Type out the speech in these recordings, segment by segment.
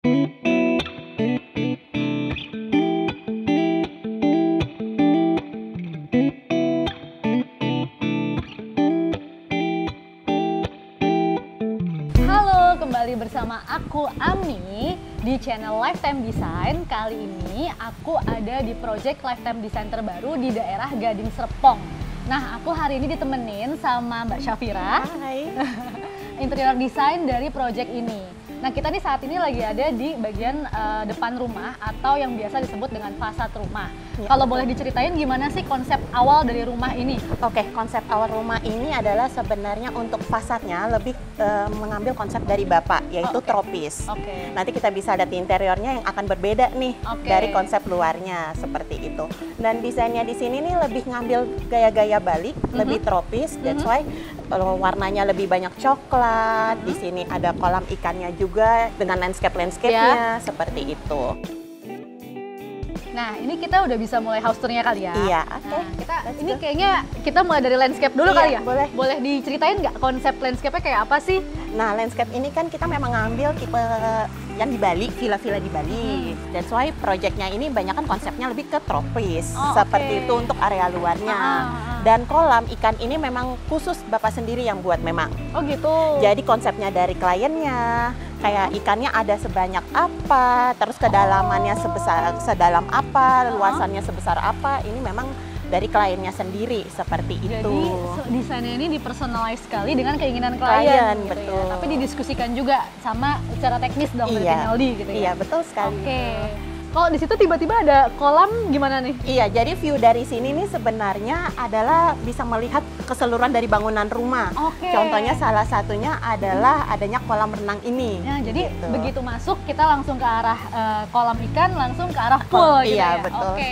Halo, kembali bersama aku Ami di channel Lifetime Design. Kali ini aku ada di project Lifetime Design terbaru di daerah Gading Serpong. Nah, aku hari ini ditemenin sama Mbak Syafira. Hai. Interior design dari project ini. Nah, kita nih saat ini lagi ada di bagian depan rumah atau yang biasa disebut dengan fasad rumah. Ya, Kalau betul. boleh diceritain gimana sih konsep awal dari rumah ini? Oke, konsep awal rumah ini adalah sebenarnya untuk fasadnya lebih mengambil konsep dari Bapak, yaitu Oke. tropis. Oke. Nanti kita bisa lihat di interiornya yang akan berbeda nih Oke. dari konsep luarnya seperti itu. Dan desainnya di sini nih lebih ngambil gaya-gaya balik, lebih tropis. That's why warnanya lebih banyak coklat. Di sini ada kolam ikannya juga dengan landscape-nya seperti itu. Nah, ini kita udah bisa mulai house tour-nya kali ya? Iya, Nah, oke. kita Let's ini go. kayaknya kita mulai dari landscape dulu Iya, kali ya? boleh. Boleh diceritain nggak konsep landscape-nya kayak apa sih? Nah, landscape ini kan kita memang ngambil tipe yang di Bali, villa-villa di Bali. That's why projectnya ini banyak kan konsepnya lebih ke tropis, Oh, seperti oke. itu untuk area luarnya. Ah. Dan kolam ikan ini memang khusus Bapak sendiri yang buat memang. Oh gitu. Jadi konsepnya dari kliennya, kayak ikannya ada sebanyak apa, terus kedalamannya sedalam apa, luasannya sebesar apa, ini memang dari kliennya sendiri seperti Jadi itu. desainnya ini dipersonalize sekali dengan keinginan Klien, klien gitu betul. ya. Tapi didiskusikan juga sama secara teknis dong dari Iya. tim LD gitu ya. Iya, betul sekali. Oke. Kalau di situ tiba-tiba ada kolam gimana nih? Iya, jadi view dari sini nih sebenarnya adalah bisa melihat keseluruhan dari bangunan rumah. Oke. Contohnya salah satunya adalah adanya kolam renang ini. Ya, jadi Gitu. begitu masuk kita langsung ke arah kolam ikan, langsung ke arah pool gitu iya, ya. betul. Oke.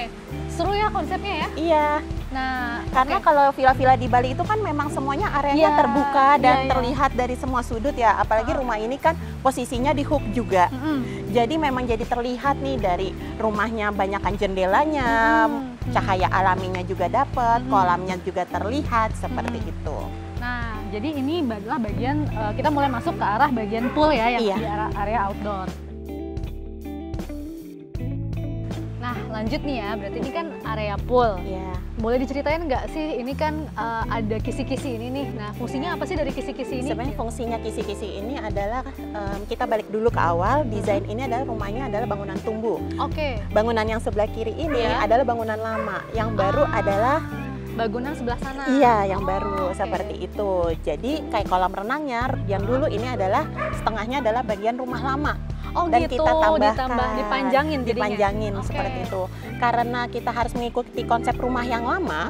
Seru ya konsepnya ya. Iya, Nah, karena oke. kalau villa-villa di Bali itu kan memang semuanya areanya Iya, terbuka dan iya. terlihat dari semua sudut ya. Apalagi rumah ini kan posisinya di hook juga. Mm-mm. Jadi memang jadi terlihat nih dari rumahnya banyakkan jendelanya, cahaya alaminya juga dapat, kolamnya juga terlihat seperti itu. Nah, jadi ini adalah bagian kita mulai masuk ke arah bagian pool ya, yang Iya. di area outdoor. Nah, lanjut nih ya, berarti ini kan area pool. Iya. Boleh diceritain nggak sih, ini kan ada kisi-kisi ini nih. Nah, fungsinya apa sih dari kisi-kisi ini? Sebenarnya fungsinya kisi-kisi ini adalah kita balik dulu ke awal, desain ini adalah rumahnya adalah bangunan tumbuh. Oke, Bangunan yang sebelah kiri ini Iya. adalah bangunan lama, yang baru adalah bangunan sebelah sana. iya yang Oh, baru oke. seperti itu. Jadi kayak kolam renangnya yang dulu ini adalah setengahnya adalah bagian rumah lama. Oh Dan gitu, kita tambahkan, ditambah dipanjangin jadinya. dipanjangin Oke. seperti itu. Karena kita harus mengikuti konsep rumah yang lama,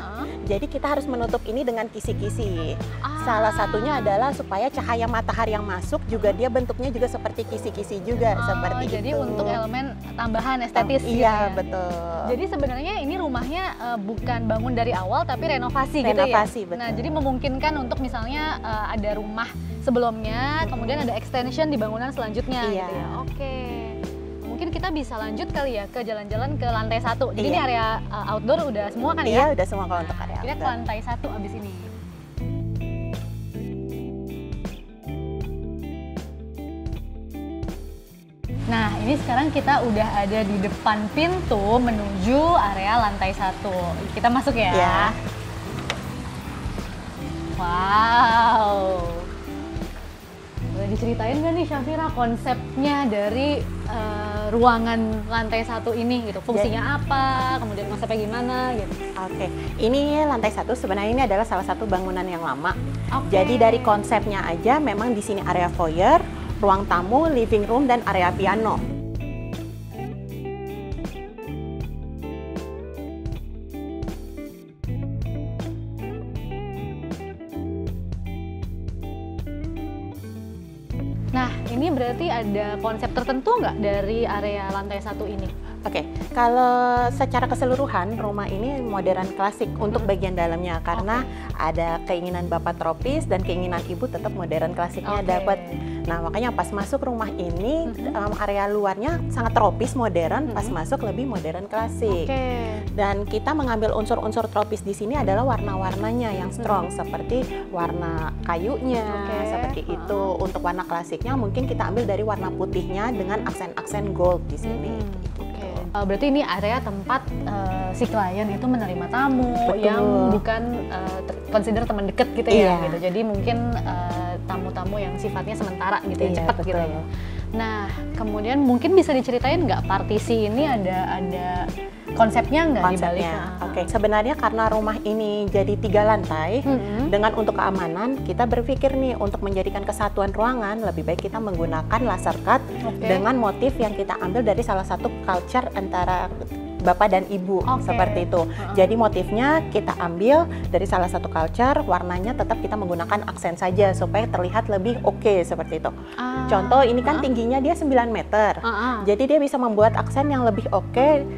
jadi kita harus menutup ini dengan kisi-kisi. Salah satunya adalah supaya cahaya matahari yang masuk juga dia bentuknya juga seperti kisi-kisi juga seperti jadi itu. untuk elemen tambahan estetis gitu Iya, ya. betul. Jadi sebenarnya ini rumahnya bukan bangun dari awal tapi renovasi, gitu ya. Renovasi, betul. Nah, jadi memungkinkan untuk misalnya ada rumah sebelumnya, kemudian ada extension di bangunan selanjutnya Iya. gitu ya. Oke. Mungkin kita bisa lanjut kali ya ke jalan-jalan ke lantai 1. Jadi Iya. ini area outdoor udah semua kan Iya, ya? udah semua kalau untuk Nah, area kita ke outdoor. lantai 1 abis ini. Nah, ini sekarang kita udah ada di depan pintu menuju area lantai 1. Kita masuk ya. Iya. Wow. Boleh diceritain nggak nih Syafira konsepnya dari ruangan lantai 1 ini gitu? Fungsinya apa? Kemudian konsepnya gimana gitu? Oke, ini lantai 1 sebenarnya ini adalah salah satu bangunan yang lama. Oke. Jadi dari konsepnya aja memang di sini area foyer, ruang tamu, living room dan area piano. Nah, ini berarti ada konsep tertentu nggak dari area lantai 1 ini? Oke, kalau secara keseluruhan rumah ini modern klasik untuk bagian dalamnya karena ada keinginan bapak tropis dan keinginan ibu tetap modern klasiknya dapat. Nah makanya pas masuk rumah ini area luarnya sangat tropis modern, pas masuk lebih modern klasik. Dan kita mengambil unsur-unsur tropis di sini adalah warna-warnanya yang strong seperti warna kayunya seperti itu. Untuk warna klasiknya mungkin kita ambil dari warna putihnya dengan aksen-aksen gold di sini. Berarti ini area tempat si klien itu menerima tamu yang bukan consider teman dekat gitu ya, gitu. Jadi mungkin tamu-tamu yang sifatnya sementara gitu ya, cepat gitu ya. Nah, kemudian mungkin bisa diceritain nggak partisi ini ada konsepnya nggak di baliknya? Oke, sebenarnya karena rumah ini jadi 3 lantai, dengan untuk keamanan kita berpikir nih untuk menjadikan kesatuan ruangan lebih baik kita menggunakan laser cut dengan motif yang kita ambil dari salah satu culture antara bapak dan ibu seperti itu. Jadi motifnya kita ambil dari salah satu culture, warnanya tetap kita menggunakan aksen saja supaya terlihat lebih seperti itu. Contoh ini kan tingginya dia 9 meter. Jadi dia bisa membuat aksen yang lebih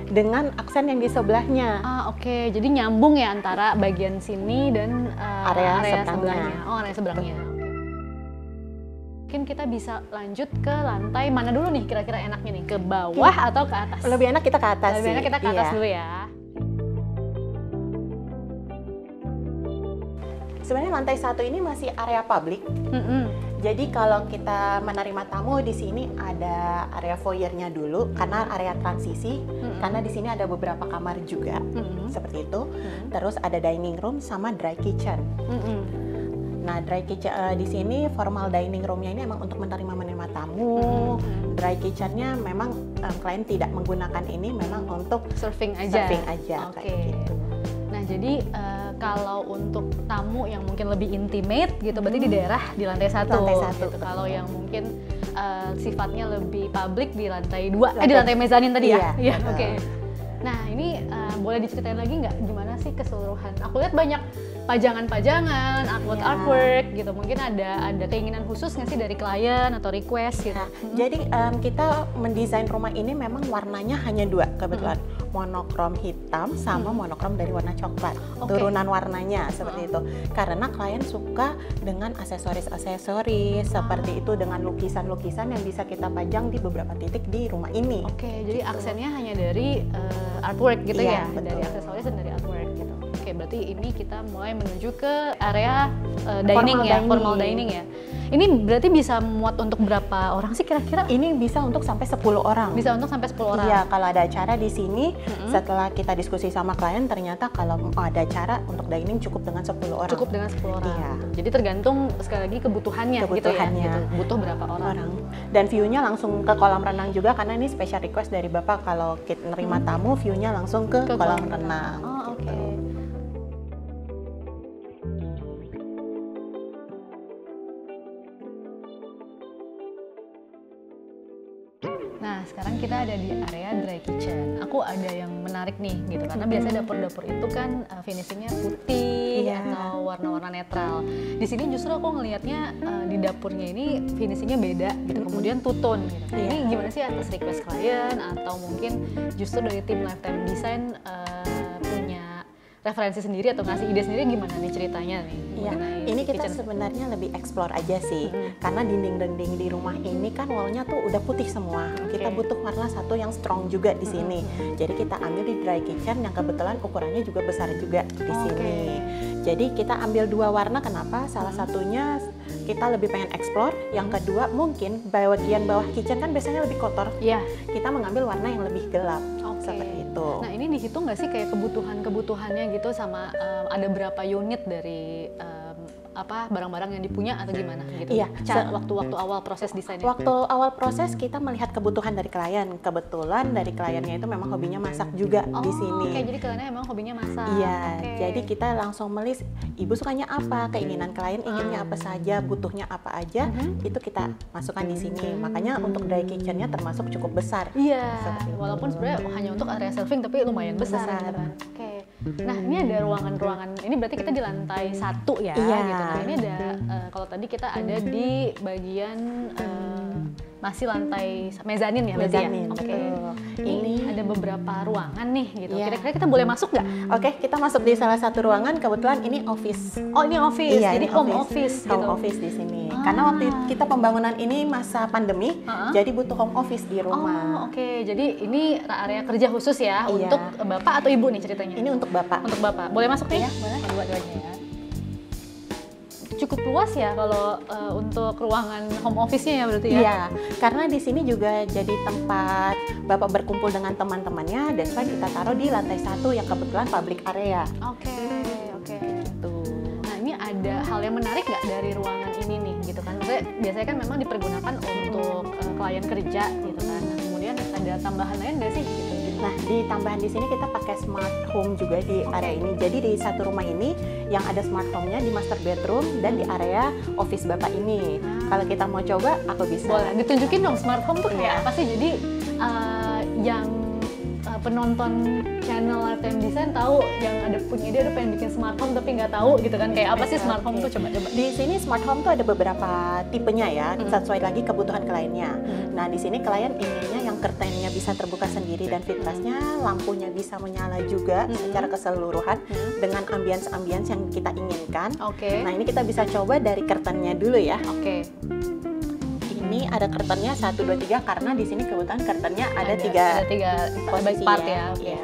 dengan aksen yang di sebelahnya. Jadi nyambung ya antara bagian sini dan area sebelahnya. Area seberangnya. Mungkin kita bisa lanjut ke lantai mana dulu nih kira-kira enaknya nih, ke bawah atau ke atas? Lebih enak kita ke atas. Lebih enak kita ke atas dulu ya. Sebenarnya lantai 1 ini masih area publik. Jadi kalau kita menerima tamu di sini ada area foyernya dulu karena area transisi, karena di sini ada beberapa kamar juga seperti itu. Terus ada dining room sama dry kitchen. Nah, dry kitchen di sini formal dining roomnya ini memang untuk menerima tamu. Dry kitchennya memang klien tidak menggunakan ini, memang untuk serving aja kayak gitu. Nah, jadi kalau untuk tamu yang mungkin lebih intimate gitu, berarti di daerah di lantai 1. Gitu. Kalau yang mungkin sifatnya lebih publik di lantai 2, di lantai mezanin tadi ya. Nah, ini boleh diceritain lagi nggak gimana sih keseluruhan? Aku lihat banyak pajangan-pajangan, artwork gitu. Mungkin ada keinginan khusus nggak sih dari klien atau request gitu? Jadi kita mendesain rumah ini memang warnanya hanya 2 kebetulan, monokrom hitam sama monokrom dari warna coklat. Turunan warnanya seperti itu. Karena klien suka dengan aksesoris-aksesoris seperti itu, dengan lukisan-lukisan yang bisa kita pajang di beberapa titik di rumah ini. Jadi aksennya hanya dari artwork gitu ya, dari aksesoris dan dari artwork gitu. Berarti ini kita mulai menuju ke area formal dining ya. Ini berarti bisa muat untuk berapa orang sih kira-kira? Ini bisa untuk sampai 10 orang. Bisa untuk sampai 10 orang? Iya, kalau ada acara di sini, setelah kita diskusi sama klien, ternyata kalau ada acara untuk dining cukup dengan 10 orang. Cukup dengan 10 orang. Jadi tergantung sekali lagi kebutuhannya gitu ya. Butuh berapa orang. Dan view-nya langsung ke kolam renang juga, karena ini special request dari Bapak kalau kita nerima tamu, view-nya langsung ke kolam renang. Nah, sekarang kita ada di area dry kitchen. Aku ada yang menarik nih gitu, karena biasanya dapur-dapur itu kan finishingnya putih atau warna-warna netral. Di sini justru aku ngelihatnya di dapurnya ini finishingnya beda gitu, kemudian two-tone gitu. Nah, ini gimana sih atas request klien atau mungkin justru dari tim Lifetime Design punya referensi sendiri atau ngasih ide sendiri, gimana nih ceritanya nih? Ini kita sebenarnya lebih explore aja sih, karena dinding-dinding di rumah ini kan wallnya tuh udah putih semua. Kita butuh warna satu yang strong juga di sini. Jadi kita ambil di dry kitchen yang kebetulan ukurannya juga besar juga di sini. Jadi kita ambil 2 warna, kenapa? Salah satunya kita lebih pengen explore, yang kedua mungkin bagian bawah kitchen kan biasanya lebih kotor. Kita mengambil warna yang lebih gelap. Seperti itu. Nah, ini dihitung nggak sih kayak kebutuhannya gitu, sama ada berapa unit dari barang-barang yang dipunya atau gimana gitu? Waktu-waktu awal proses desainnya. Waktu awal proses kita melihat kebutuhan dari klien. Kebetulan dari kliennya itu memang hobinya masak juga di sini. Jadi kliennya memang hobinya masak. Jadi kita langsung melis, ibu sukanya apa, keinginan klien inginnya apa saja, butuhnya apa aja, itu kita masukkan di sini. Makanya untuk dry kitchen-nya termasuk cukup besar. Walaupun sebenarnya hanya untuk area serving tapi lumayan besar. Gitu kan. Nah, ini ada ruangan-ruangan. Ini berarti kita di lantai 1 ya, gitu. Nah, ini ada kalau tadi kita ada di bagian Masih lantai mezanin ya berarti Mezanin, ya? Oke. betul. Ini ada beberapa ruangan nih gitu. Iya. Kira-kira kita boleh masuk nggak? Oke, kita masuk di salah satu ruangan. Kebetulan ini office. Oh ini office, Iya, jadi ini home office gitu. Home office di sini. Karena waktu kita pembangunan ini masa pandemi, jadi butuh home office di rumah. Oh oke, jadi ini area kerja khusus ya Iya. untuk bapak atau ibu nih ceritanya? Ini untuk Bapak. Untuk bapak, boleh masuk nih? Iya, boleh. Dua-duanya ya. Cukup luas ya kalau untuk ruangan home office-nya ya berarti ya? Iya, karena di sini juga jadi tempat Bapak berkumpul dengan teman-temannya, dan kita taruh di lantai 1 yang kebetulan public area. Oke, oke. Tuh. Nah ini ada hal yang menarik nggak dari ruangan ini nih gitu kan? Maksudnya biasanya kan memang dipergunakan untuk klien kerja gitu kan. Nah, kemudian ada tambahan lain nggak sih gitu? Nah, di tambahan di sini kita pakai smart home juga di area ini. Jadi di satu rumah ini yang ada smart home-nya di master bedroom dan di area office Bapak ini. Kalau kita mau coba, aku bisa. Boleh ditunjukin dong smart home tuh kayak Iya. apa sih? Jadi yang penonton channel Lifetime Design tahu yang ada punya ide ada pengen bikin smart home tapi nggak tahu gitu kan, kayak apa sih smart home tuh, coba-coba. Di sini smart home tuh ada beberapa tipenya ya, sesuai lagi kebutuhan kliennya. Nah, di sini klien inginnya yang curtainnya bisa terbuka sendiri dan fitrasnya, lampunya bisa menyala juga secara keseluruhan dengan ambience-ambience yang kita inginkan. Oke. Nah, ini kita bisa coba dari curtainnya dulu ya. Oke. Ini ada curtainnya 1, 2, 3 karena di sini kebetulan curtainnya ada 3 tiga posisi part ya. ya. Oke. Iya.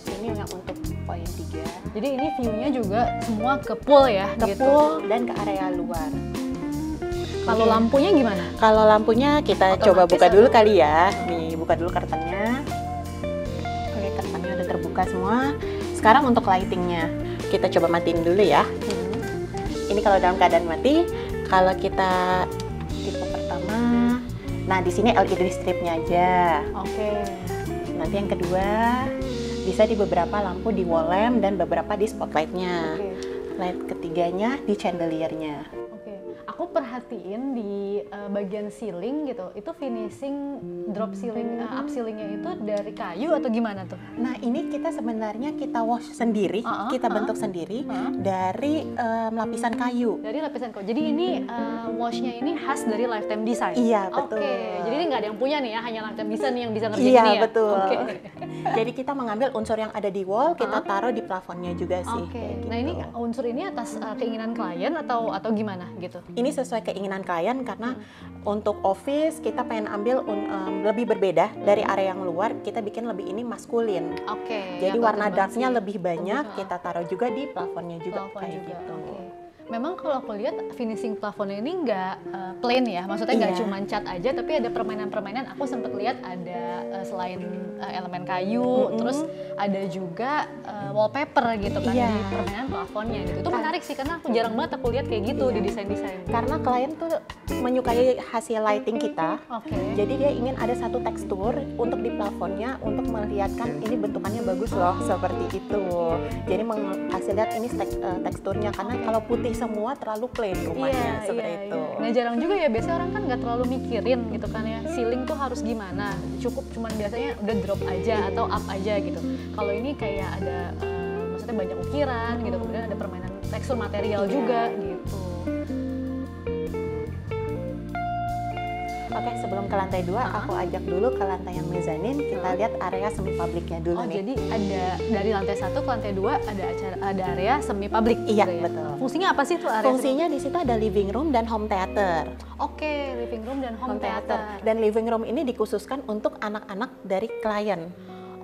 Ini yang untuk poin 3. Jadi ini view-nya juga semua ke pool ya Ke gitu. pool dan ke area luar. Kalau Oke. lampunya gimana? Kalau lampunya kita Otomatis coba buka atau- dulu kali ya. Nih, buka dulu curtainnya. Oke, curtainnya udah terbuka semua. Sekarang untuk lightingnya, kita coba matiin dulu ya. Ini kalau dalam keadaan mati. Kalau kita tipe pertama, nah di sini LED stripnya aja. Oke. Nanti yang kedua, bisa di beberapa lampu di wall lamp dan beberapa di spotlightnya. Oke. Light ketiganya di chandeliernya. Oke. Aku perhatiin di bagian ceiling gitu, itu finishing drop ceiling, up ceilingnya itu dari kayu atau gimana tuh? Nah, ini kita sebenarnya kita wash sendiri, kita bentuk sendiri dari lapisan kayu. Dari lapisan kayu. Jadi ini washnya ini khas dari Lifetime Design. Iya, betul. Oke. Jadi ini nggak ada yang punya nih ya, hanya Lifetime Design yang bisa ngerjain Iya, ini ya. betul. Oke. Jadi kita mengambil unsur yang ada di wall, kita taruh di plafonnya juga sih. Oke. kayak Nah gitu. ini unsur ini atas keinginan klien atau gimana gitu? Ini sesuai keinginan klien karena untuk office kita pengen ambil lebih berbeda dari area yang luar, kita bikin lebih ini maskulin. Oke. Jadi ya, warna betul darknya banget lebih banyak, Lebih, kita taruh juga di plafonnya juga plafon kayak juga. gitu. Oke. Memang kalau aku lihat finishing plafonnya ini nggak plain ya, maksudnya nggak Iya. cuma cat aja, tapi ada permainan-permainan. Aku sempat lihat ada selain elemen kayu, terus ada juga wallpaper gitu kan Iya. di permainan plafonnya gitu. Itu menarik sih karena aku jarang banget aku lihat kayak gitu di desain-desain. Karena klien tuh menyukai hasil lighting kita, Oke. jadi dia ingin ada satu tekstur untuk di plafonnya untuk melihatkan ini bentukannya bagus loh, seperti itu. Jadi menghasil lihat ini teksturnya, karena kalau putih semua terlalu plain rumahnya, seperti itu. Nah jarang juga ya, biasanya orang kan nggak terlalu mikirin gitu kan ya, ceiling tuh harus gimana, cukup cuman biasanya udah drop aja atau up aja gitu. Kalau ini kayak ada maksudnya banyak ukiran gitu, kemudian ada permainan tekstur material Iya. juga gitu. Oke, sebelum ke lantai 2, aku ajak dulu ke lantai yang mezanin, kita lihat area semi publiknya dulu Oh nih. jadi ada dari lantai 1 ke lantai 2 ada area semi publik. Iya, gitu ya? betul. Fungsinya apa sih tuh area? Fungsinya di situ ada living room dan home theater. Oke, living room dan home theater. Dan living room ini dikhususkan untuk anak-anak dari klien.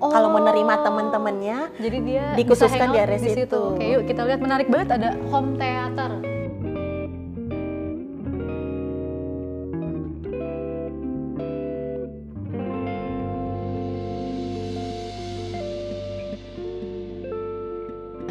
Kalau menerima teman-temannya, Jadi dia dikhususkan bisa di hangout area situ. Oke, yuk kita lihat, menarik banget ada home theater.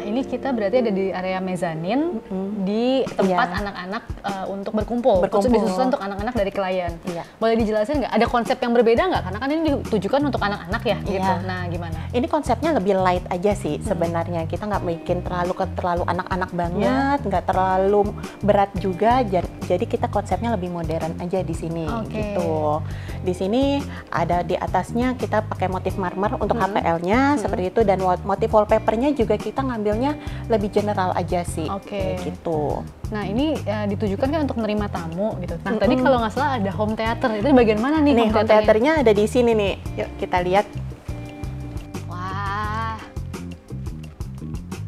Ini kita berarti ada di area mezanin, di tempat Iya. anak-anak untuk berkumpul. Berkumpul. Dikhususkan untuk anak-anak dari klien. Iya. Boleh dijelasin nggak? Ada konsep yang berbeda nggak? Karena kan ini ditujukan untuk anak-anak ya, gitu. Iya. Nah, gimana? ini konsepnya lebih light aja sih sebenarnya. Kita nggak bikin terlalu anak-anak banget, nggak terlalu berat juga. Jadi kita konsepnya lebih modern aja di sini, Oke. gitu. Di sini ada di atasnya kita pakai motif marmer untuk HPL-nya seperti itu, dan motif wallpapernya juga kita ngambilnya warnanya lebih general aja sih. Oke. Gitu. Nah ini ditujukan kan untuk menerima tamu gitu. Nah tadi kalau nggak salah ada home theater, itu di bagian mana nih? Nih home theaternya ada di sini nih. Yuk kita lihat. Wah.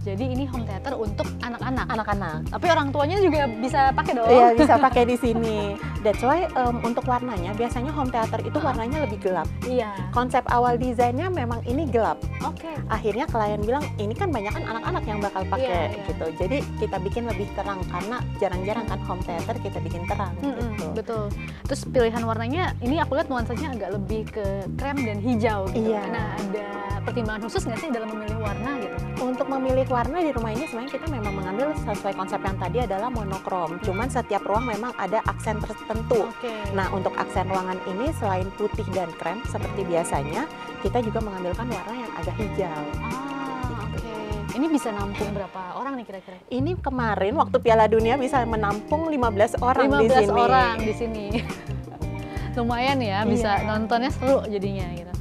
Jadi ini home theater untuk anak-anak. Anak-anak. Tapi orang tuanya juga bisa pakai dong. Iya, bisa pakai di sini. That's why untuk warnanya biasanya home theater itu warnanya lebih gelap. Iya. Konsep awal desainnya memang ini gelap. Oke. Akhirnya klien bilang ini kan banyak kan anak-anak yang bakal pakai Iya. gitu. Jadi kita bikin lebih terang karena jarang-jarang kan home theater kita bikin terang gitu. Betul. Terus pilihan warnanya ini aku lihat nuansanya agak lebih ke krem dan hijau gitu. Iya. Nah ada pertimbangan khusus nggak sih dalam memilih warna gitu? Untuk memilih warna di rumah ini sebenarnya kita memang mengambil sesuai konsep yang tadi adalah monokrom. Cuman setiap ruang memang ada aksen tertentu. Oke. Nah, untuk aksen ruangan ini selain putih dan krem seperti biasanya, kita juga mengambilkan warna yang agak hijau. Oke. Ini bisa nampung berapa orang nih kira-kira? Ini kemarin waktu Piala Dunia bisa menampung 15 orang 15 di sini. orang di sini. Lumayan ya, bisa nontonnya seru jadinya gitu.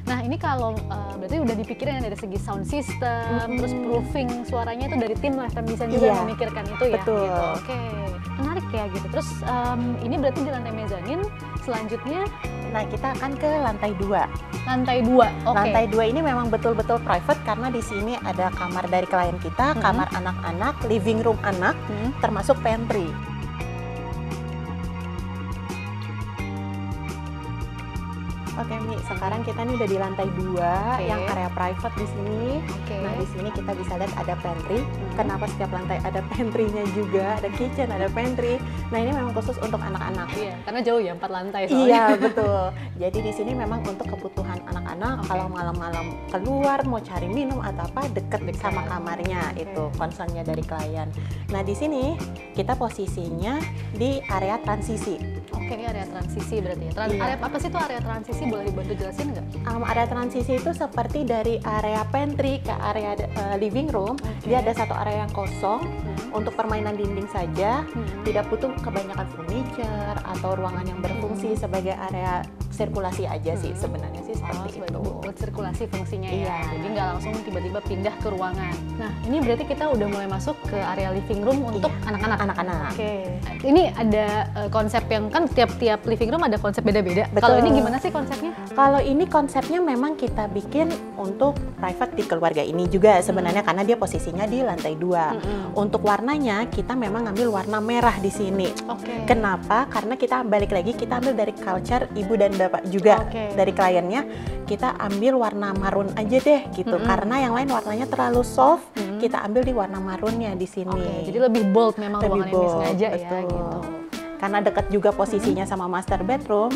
Nah ini kalau berarti udah dipikirin dari segi sound system, terus proofing suaranya itu dari tim Lifetime Design juga yang memikirkan itu ya. Betul. Gitu. Oke, menarik ya gitu. Terus ini berarti di lantai mezanin, selanjutnya Nah, kita akan ke lantai 2. lantai 2. Oke. Lantai 2 ini memang betul-betul private karena di sini ada kamar dari klien kita, kamar anak-anak, living room anak, termasuk pantry. Oke, Mi, sekarang kita nih udah di lantai 2 yang area private di sini. Nah, di sini kita bisa lihat ada pantry. Kenapa setiap lantai ada pantry-nya juga, ada kitchen, ada pantry. Nah, ini memang khusus untuk anak-anak. Iya, karena jauh ya 4 lantai soalnya. Iya, betul. Jadi di sini memang untuk kebutuhan anak-anak kalau malam-malam keluar mau cari minum atau apa deket sama kamarnya itu concernnya dari klien. Nah, di sini kita posisinya di area transisi. Oke, ini area transisi berarti ya. Area apa sih tuh area transisi? Boleh dibantu jelasin nggak? Area transisi itu seperti dari area pantry ke area living room. Dia ada satu area yang kosong untuk permainan dinding saja. Tidak butuh kebanyakan furniture atau ruangan yang berfungsi sebagai area sirkulasi aja sih sebenarnya sih seperti itu. Buat sirkulasi fungsinya ya. Iya. Jadi nggak langsung tiba-tiba pindah ke ruangan. Nah, ini berarti kita udah mulai masuk ke area living room untuk anak-anak. Anak-anak. Oke. Ini ada konsep yang kan tiap living room ada konsep beda-beda. Kalau ini gimana sih konsepnya? Kalau ini konsepnya memang kita bikin untuk private di keluarga ini juga sebenarnya karena dia posisinya di lantai 2. Untuk warnanya kita memang ngambil warna merah di sini. Oke. Kenapa? Karena kita balik lagi kita ambil dari culture ibu dan bapak juga dari kliennya. Kita ambil warna marun aja deh gitu karena yang lain warnanya terlalu soft. Kita ambil di warna marunnya di sini. Oke, jadi lebih bold memang ruangan ini sengaja ya gitu. Karena dekat juga posisinya sama master bedroom,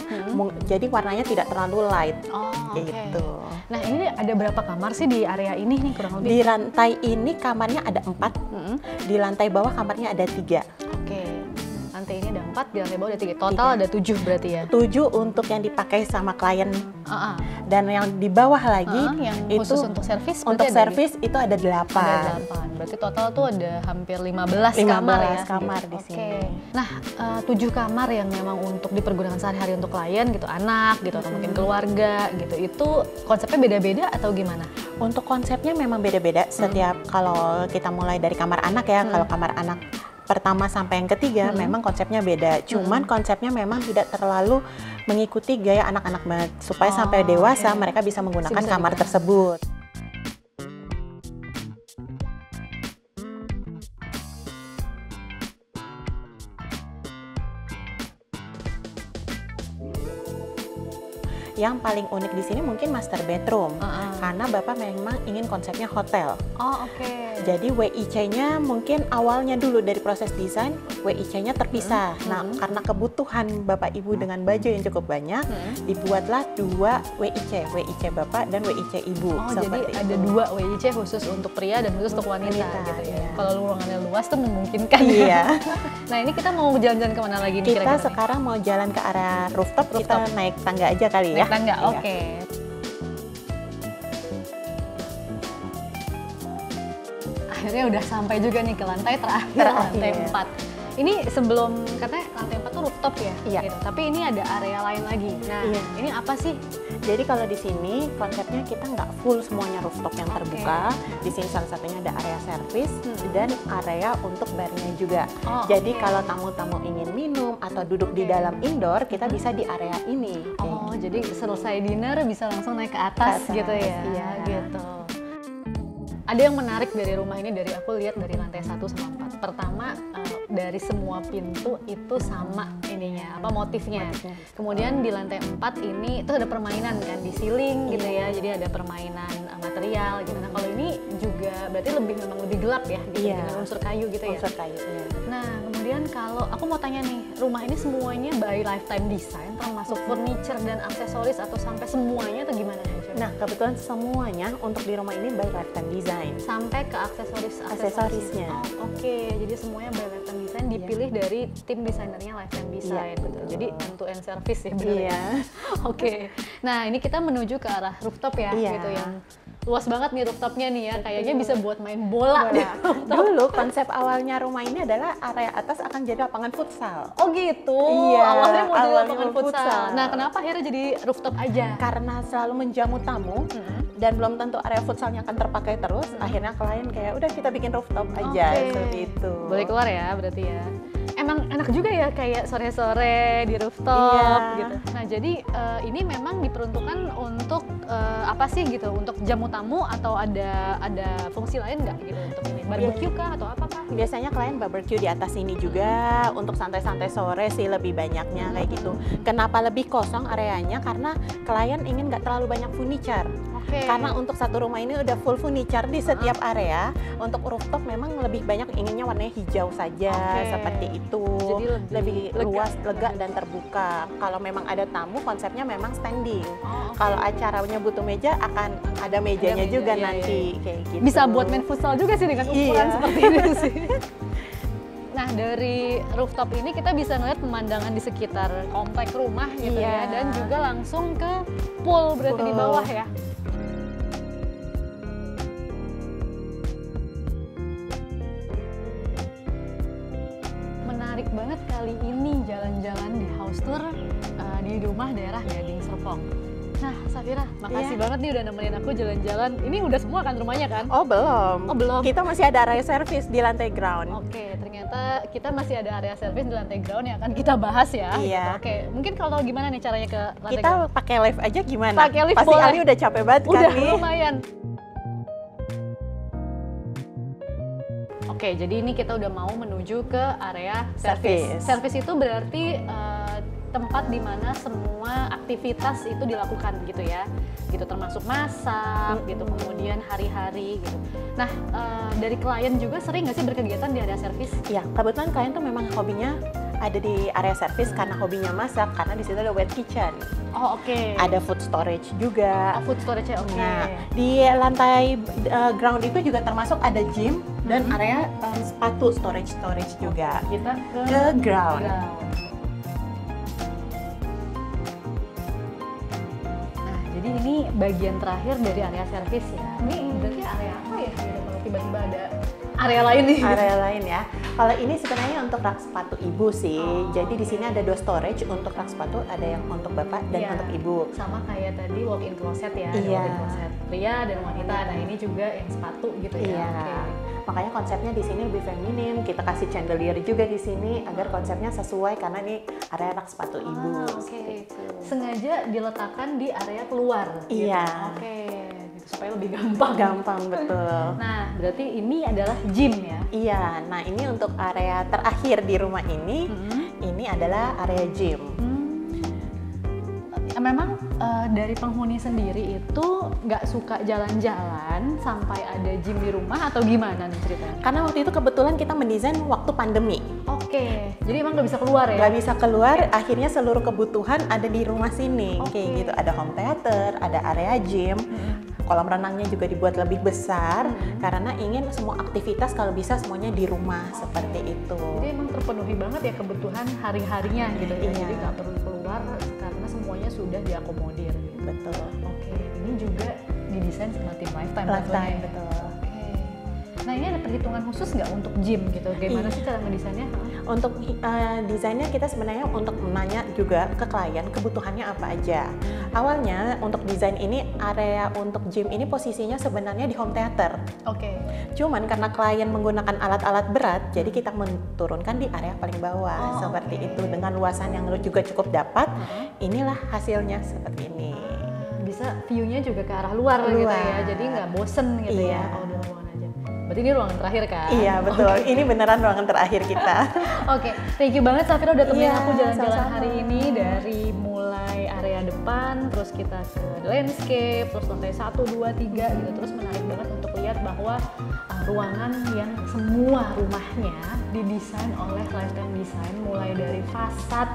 jadi warnanya tidak terlalu light. Gitu. Nah ini ada berapa kamar sih di area ini nih kurang lebih? Di lantai ini kamarnya ada 4, di lantai bawah kamarnya ada 3. Oke, lantai ini ada 4, di lantai bawah ada 3. Total ada 7 berarti ya? 7 untuk yang dipakai sama klien. Dan yang di bawah lagi yang itu khusus untuk servis. Untuk servis itu ada 8. Ada 8. Berarti total tuh ada hampir 15 kamar ya. kamar di sini. Nah, 7 kamar yang memang untuk dipergunakan sehari-hari untuk klien gitu, anak gitu atau mungkin keluarga gitu. Itu konsepnya beda-beda atau gimana? Untuk konsepnya memang beda-beda. Setiap kalau kita mulai dari kamar anak ya, kalau kamar anak pertama sampai yang ketiga memang konsepnya beda. Cuman konsepnya memang tidak terlalu mengikuti gaya anak-anak banget supaya sampai dewasa mereka bisa menggunakan kamar tersebut. Yang paling unik di sini mungkin master bedroom, karena Bapak memang ingin konsepnya hotel. Jadi WIC-nya mungkin awalnya dulu dari proses desain, WIC-nya terpisah. Nah, karena kebutuhan Bapak Ibu dengan baju yang cukup banyak, dibuatlah 2 WIC Bapak dan WIC Ibu. Jadi ada 2 WIC khusus untuk pria dan khusus untuk wanita gitu ya. Kalau ruangannya luas tuh memungkinkan. Iya. Nah ini kita mau jalan-jalan kemana lagi nih Kita kira-kira? sekarang mau jalan ke area rooftop, kita naik tangga aja kali ya. Tangga, Iya. oke. Akhirnya udah sampai juga nih ke lantai terakhir. Lantai 4. Ini sebelum katanya lantai 4 tuh rooftop ya? Iya. Gitu. Tapi ini ada area lain lagi. Nah, ini apa sih? Jadi kalau di sini konsepnya kita nggak full semuanya rooftop yang terbuka. Di sini salah satunya ada area service dan area untuk barnya juga. Jadi kalau tamu-tamu ingin minum atau duduk di dalam indoor, kita bisa di area ini. Oh, jadi selesai dinner bisa langsung naik ke atas gitu ya? Iya. Gitu. Ada yang menarik dari rumah ini, dari aku lihat dari lantai 1 sama 4. Pertama, dari semua pintu itu sama ininya, motifnya. Kemudian di lantai 4 ini itu ada permainan kan di ceiling gitu ya. Jadi ada permainan material gitu. Nah, kalau ini juga berarti memang lebih gelap ya dengan unsur kayu gitu ya. Unsur kayu. Iya. Nah, kemudian kalau aku mau tanya nih, rumah ini semuanya by Lifetime Design, termasuk furniture dan aksesoris atau sampai semuanya atau gimana nih? Nah, kebetulan semuanya untuk di rumah ini by Lifetime Design. Sampai ke aksesorisnya. Oke, jadi semuanya by Lifetime Design dipilih dari tim desainernya Lifetime Design. Iya, betul. Jadi end to end service ya benar ya. Oke. Nah, ini kita menuju ke arah rooftop ya gitu yang luas banget nih rooftopnya nih ya. Kayaknya bisa buat main bola di rooftop. Dulu konsep awalnya rumah ini adalah area atas akan jadi lapangan futsal. Oh gitu. Iya, Awalnya mau jadi awalnya lapangan mau futsal. futsal. Nah, kenapa akhirnya jadi rooftop aja? Karena selalu menjamu tamu dan belum tentu area futsalnya akan terpakai terus, akhirnya klien kayak udah kita bikin rooftop aja seperti itu. Boleh keluar ya berarti ya. Emang enak juga ya kayak sore-sore di rooftop gitu. Nah, jadi ini memang diperuntukkan untuk apa sih gitu? Untuk jamu tamu atau ada fungsi lain nggak gitu untuk ini? Barbecue kah atau apa kah? Biasanya klien barbecue di atas ini juga, untuk santai-santai sore sih lebih banyaknya kayak gitu. Kenapa lebih kosong areanya? Karena klien ingin nggak terlalu banyak furniture. Karena untuk satu rumah ini udah full furniture di setiap area. Untuk rooftop memang lebih banyak inginnya warnanya hijau saja seperti itu. Jadi lebih luas, lega dan terbuka. Kalau memang ada tamu, konsepnya memang standing. Kalau acaranya butuh meja, akan ada mejanya juga nanti kayak gitu. Bisa buat main futsal juga sih dengan ukuran seperti ini sih. Nah, dari rooftop ini kita bisa ngeliat pemandangan di sekitar komplek rumah gitu ya, dan juga langsung ke pool berarti di bawah ya. Menarik banget kali ini jalan-jalan di house tour di rumah daerah Gading Serpong. Nah, Safira, makasih banget nih udah nemenin aku jalan-jalan. Ini udah semua kan rumahnya kan? Oh, belum. Oh, belum. Kita masih ada area service di lantai ground. Oke, ternyata kita masih ada area service di lantai ground yang akan kita bahas ya. Iya. Gitu. Oke, mungkin kalau gimana nih caranya ke lantai Kita ground? pakai lift aja gimana? Pakai lift Pasti boleh. Ali udah capek banget kan Udah nih? lumayan. Oke, jadi ini kita udah mau menuju ke area service. Service itu berarti tempat di mana semua aktivitas itu dilakukan gitu ya, gitu termasuk masak, gitu kemudian hari-hari gitu. Nah, dari klien juga sering nggak sih berkegiatan di area service? Ya, kebetulan klien tuh memang hobinya ada di area service karena hobinya masak, karena di situ ada wet kitchen. Oh, oke. Ada food storage juga. Food storage ya, oke. Nah, di lantai ground itu juga termasuk ada gym dan area sepatu storage juga. Kita Ke ground. Jadi ini bagian terakhir dari area service ya. Ini berarti area apa ya? Kalau tiba-tiba ada area lain nih. Area lain ya. Kalau ini sebenarnya untuk rak sepatu ibu sih. Jadi di sini ada 2 storage untuk rak sepatu, ada yang untuk bapak dan untuk ibu. Sama kayak tadi walk-in closet ya. Ada walk-in closet pria dan wanita. Nah, ini juga yang sepatu gitu ya. Iya. Makanya konsepnya di sini lebih feminim. Kita kasih chandelier juga di sini agar konsepnya sesuai karena ini area rak sepatu ibu. Oke. Sengaja diletakkan di area keluar. Iya. Gitu. Oke. Gitu, supaya lebih gampang. Gampang betul. Nah, berarti ini adalah gym ya. Iya. Nah, ini untuk area terakhir di rumah ini. Ini adalah area gym. Memang dari penghuni sendiri itu nggak suka jalan-jalan sampai ada gym di rumah atau gimana nih ceritanya? Karena waktu itu kebetulan kita mendesain waktu pandemi. Oke, jadi emang nggak bisa keluar ya? Nggak bisa keluar, akhirnya seluruh kebutuhan ada di rumah sini. Kayak gitu, ada home theater, ada area gym, kolam renangnya juga dibuat lebih besar karena ingin semua aktivitas kalau bisa semuanya di rumah seperti itu. Jadi emang terpenuhi banget ya kebutuhan hari-harinya gitu ya? Iya. Jadi nggak perlu keluar karena semuanya sudah diakomodir. Gitu. Betul. Oke, ini juga didesain sama tim Lifetime. Lifetime, ya? betul. Oke. kayaknya ada perhitungan khusus nggak untuk gym gitu? Gimana sih cara ngedesainnya? Untuk desainnya kita sebenarnya untuk menanya juga ke klien kebutuhannya apa aja. Awalnya untuk desain ini area untuk gym ini posisinya sebenarnya di home theater. Oke. Cuman karena klien menggunakan alat-alat berat, jadi kita menurunkan di area paling bawah seperti itu dengan luasan yang juga cukup dapat. Inilah hasilnya seperti ini. Bisa view-nya juga ke arah luar gitu ya, jadi nggak bosen gitu ya kalau di ruangan aja. Berarti ini ruangan terakhir kan? Iya betul, ini beneran ruangan terakhir kita. Oke, thank you banget Safira udah temenin aku jalan-jalan sama-sama. hari ini, dari mulai area depan, terus kita ke landscape, terus lantai 1, 2, 3 gitu. Terus menarik banget untuk lihat bahwa ruangan yang semua rumahnya didesain oleh Lifetime Design, mulai dari fasad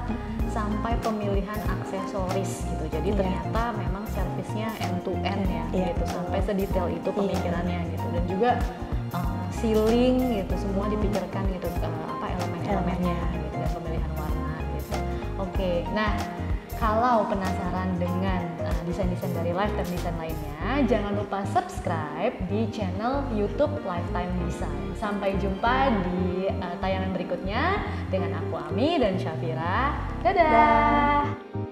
sampai pemilihan aksesoris gitu. Jadi ternyata memang servisnya end to end ya, gitu, sampai sedetail itu pemikirannya gitu. Dan juga ceiling gitu, semua dipikirkan gitu, elemen-elemennya gitu, dan pemilihan warna gitu. Oke, nah kalau penasaran dengan desain-desain dari Lifetime Design lainnya, jangan lupa subscribe di channel YouTube Lifetime Design. Sampai jumpa di tayangan berikutnya dengan aku Ami dan Safira. Dadah!